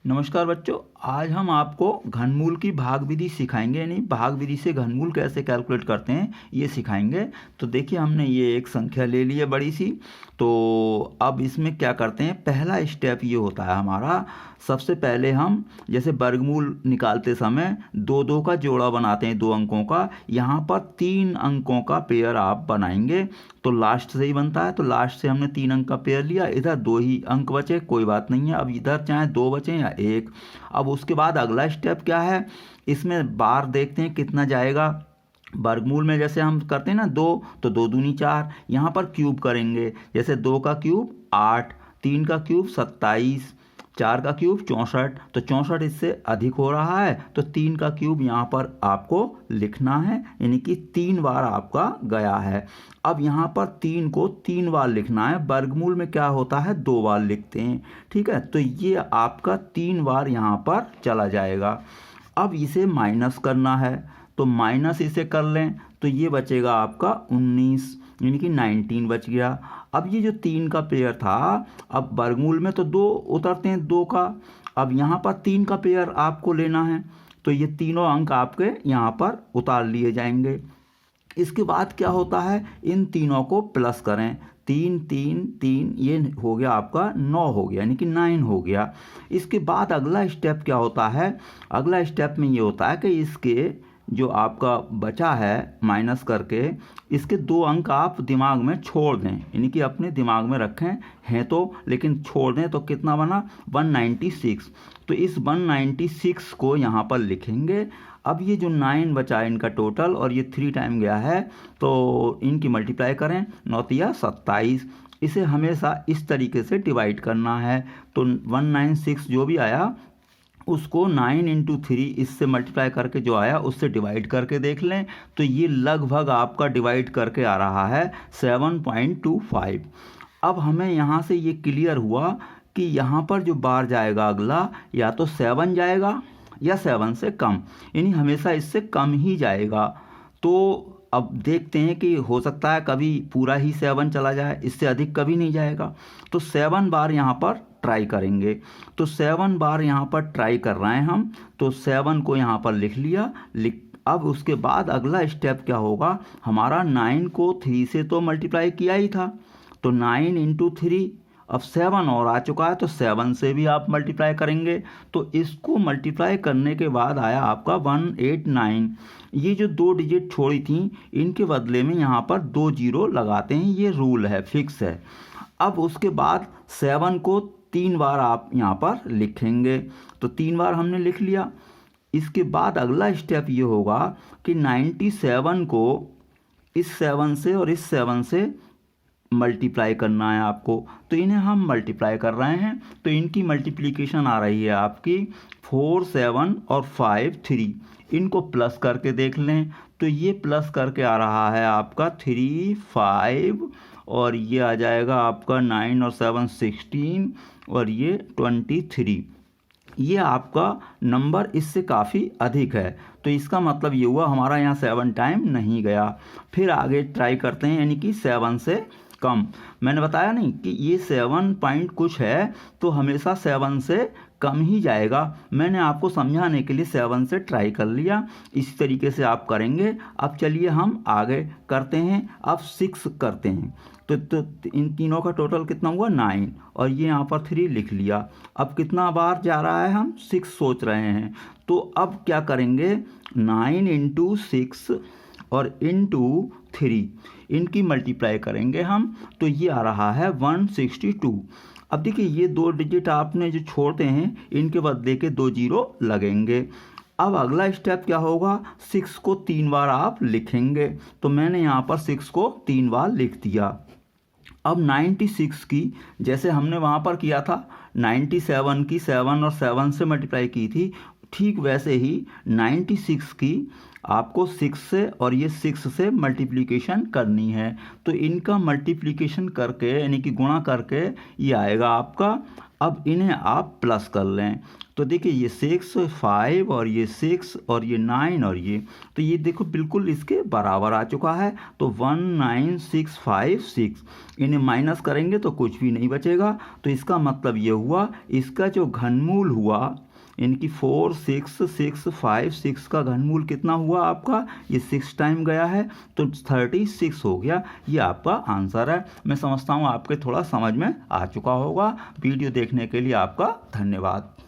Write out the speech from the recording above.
नमस्कार बच्चों, आज हम आपको घनमूल की भाग विधि सिखाएंगे। यानी भाग विधि से घनमूल कैसे कैलकुलेट करते हैं ये सिखाएंगे। तो देखिए, हमने ये एक संख्या ले ली है बड़ी सी। तो अब इसमें क्या करते हैं, पहला स्टेप ये होता है हमारा। सबसे पहले हम जैसे वर्गमूल निकालते समय दो दो का जोड़ा बनाते हैं, 2 अंकों का। यहाँ पर 3 अंकों का पेयर आप बनाएंगे तो लास्ट से ही बनता है। तो लास्ट से हमने 3 अंक का पेयर लिया, इधर 2 ही अंक बचे, कोई बात नहीं है। अब इधर चाहे 2 बचे या 1। अब उसके बाद अगला स्टेप क्या है, इसमें बार देखते हैं कितना जाएगा। वर्गमूल में जैसे हम करते हैं ना 2, तो 2 दूनी 4। यहाँ पर क्यूब करेंगे, जैसे 2 का क्यूब 8, 3 का क्यूब 27, 4 का क्यूब 64। तो 64 इससे अधिक हो रहा है, तो 3 का क्यूब यहाँ पर आपको लिखना है, यानी कि 3 बार आपका गया है। अब यहाँ पर 3 को 3 बार लिखना है। वर्गमूल में क्या होता है, 2 बार लिखते हैं, ठीक है। तो ये आपका 3 बार यहाँ पर चला जाएगा। अब इसे माइनस करना है, तो माइनस इसे कर लें तो ये बचेगा आपका 19, यानी कि 19 बच गया। अब ये जो 3 का पेयर था, अब वर्गमूल में तो 2 उतरते हैं 2 का, अब यहाँ पर 3 का पेयर आपको लेना है, तो ये तीनों अंक आपके यहाँ पर उतार लिए जाएंगे। इसके बाद क्या होता है, इन तीनों को प्लस करें, 3 3 3, ये हो गया आपका 9 हो गया, यानी कि 9 हो गया। इसके बाद अगला स्टेप क्या होता है, अगला स्टेप में ये होता है कि इसके जो आपका बचा है माइनस करके, इसके 2 अंक आप दिमाग में छोड़ दें, यानी कि अपने दिमाग में रखें हैं तो, लेकिन छोड़ दें। तो कितना बना, 196। तो इस 196 को यहाँ पर लिखेंगे। अब ये जो 9 बचा है इनका टोटल, और ये 3 टाइम गया है, तो इनकी मल्टीप्लाई करें, 9 तिया 27। इसे हमेशा इस तरीके से डिवाइड करना है। तो 196 जो भी आया उसको 9 × 3 इससे मल्टीप्लाई करके जो आया उससे डिवाइड करके देख लें, तो ये लगभग आपका डिवाइड करके आ रहा है 7.25। अब हमें यहाँ से ये क्लियर हुआ कि यहाँ पर जो बार जाएगा अगला, या तो 7 जाएगा या 7 से कम, यानी हमेशा इससे कम ही जाएगा। तो अब देखते हैं कि हो सकता है कभी पूरा ही 7 चला जाए, इससे अधिक कभी नहीं जाएगा। तो 7 बार यहाँ पर ट्राई करेंगे। तो 7 बार यहाँ पर ट्राई कर रहे हैं हम, तो 7 को यहाँ पर लिख लिया। अब उसके बाद अगला स्टेप क्या होगा, हमारा 9 को 3 से तो मल्टीप्लाई किया ही था, तो 9 × 3, अब 7 और आ चुका है, तो 7 से भी आप मल्टीप्लाई करेंगे। तो इसको मल्टीप्लाई करने के बाद आया आपका 189। ये जो 2 डिजिट छोड़ी थी, इनके बदले में यहाँ पर 2 जीरो लगाते हैं, ये रूल है, फिक्स है। अब उसके बाद 7 को 3 बार आप यहाँ पर लिखेंगे, तो 3 बार हमने लिख लिया। इसके बाद अगला स्टेप ये होगा कि 97 को इस 7 से और इस 7 से मल्टीप्लाई करना है आपको। तो इन्हें हम मल्टीप्लाई कर रहे हैं, तो इनकी मल्टीप्लिकेशन आ रही है आपकी 4 7 और 5 3। इनको प्लस करके देख लें, तो ये प्लस करके आ रहा है आपका 3 5, और ये आ जाएगा आपका 9 और 7 16, और ये 23। ये आपका नंबर इससे काफ़ी अधिक है, तो इसका मतलब ये हुआ हमारा यहाँ 7 टाइम नहीं गया। फिर आगे ट्राई करते हैं, यानी कि 7 से कम। मैंने बताया नहीं कि ये 7 पॉइंट कुछ है, तो हमेशा 7 से कम ही जाएगा। मैंने आपको समझाने के लिए 7 से ट्राई कर लिया, इसी तरीके से आप करेंगे। अब चलिए हम आगे करते हैं, अब 6 करते हैं। तो इन तीनों का टोटल कितना हुआ, 9, और ये यहाँ पर 3 लिख लिया। अब कितना बार जा रहा है, हम 6 सोच रहे हैं। तो अब क्या करेंगे, 9 × 6 और × 3, इनकी मल्टीप्लाई करेंगे हम, तो ये आ रहा है 162। अब देखिए, ये 2 डिजिट आपने जो छोड़ते हैं, इनके बदले के 2 जीरो लगेंगे। अब अगला स्टेप क्या होगा, 6 को 3 बार आप लिखेंगे, तो मैंने यहाँ पर 6 को 3 बार लिख दिया। अब 96 की जैसे हमने वहाँ पर किया था, 97 की 7 और 7 से मल्टीप्लाई की थी, ठीक वैसे ही 96 की आपको 6 से और ये 6 से मल्टीप्लिकेशन करनी है। तो इनका मल्टीप्लिकेशन करके, यानी कि गुणा करके, ये आएगा आपका अब इन्हें आप प्लस कर लें तो देखिए ये 6 5 और ये 6 और ये 9 और ये, तो ये देखो बिल्कुल इसके बराबर आ चुका है। तो 19656 इन्हें माइनस करेंगे तो कुछ भी नहीं बचेगा। तो इसका मतलब ये हुआ इसका जो घनमूल हुआ इनकी 4 6 6 5 6 का घनमूल कितना हुआ आपका, ये 6 टाइम गया है तो 36 हो गया। ये आपका आंसर है। मैं समझता हूँ आपके थोड़ा समझ में आ चुका होगा। वीडियो देखने के लिए आपका धन्यवाद।